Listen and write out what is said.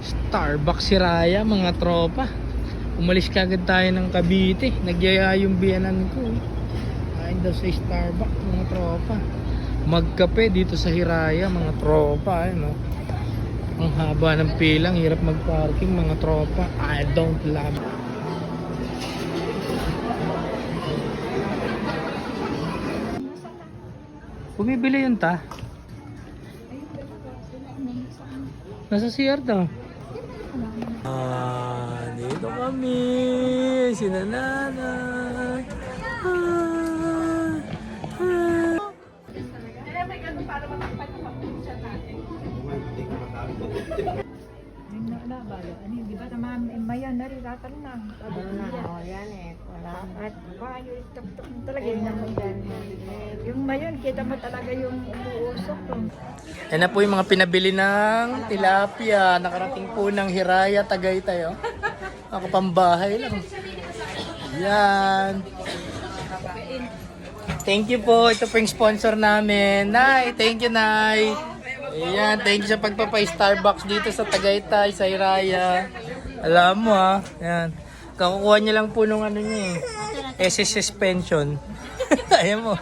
Starbucks si Raya, mga tropa. Umalis kagad tayo ng Cavite. Nagyaya yung biyanan ko. Kain daw sa Starbucks, mga tropa. Magkape dito sa Hiraya, mga tropa. Ano? Ang haba ng pilang, hirap magparking, mga tropa. I don't love it. Bumibili yun ta. Nasa CR daw. Dito kami. Sina nanay. Di ba naman mayan na rin ratan lang. Yan eh. Wala. At paano tuk-tuk talaga yun naman yan. Yung mayon, kita mo talaga yung umuusok. Yan na po yung mga pinabili ng tilapia. Nakarating po ng Hiraya, Tagaytay. Oh. Ako pambahay lang. Yan. Thank you po. Ito po yung sponsor namin. Nay, thank you, Nay. Ayan, thank you sa pagpapa-Starbucks dito sa Tagaytay, sa Hiraya. Alam mo ha. Ayan. Kakukuha niya lang po nung ano niya eh. SS suspension. Ayan mo.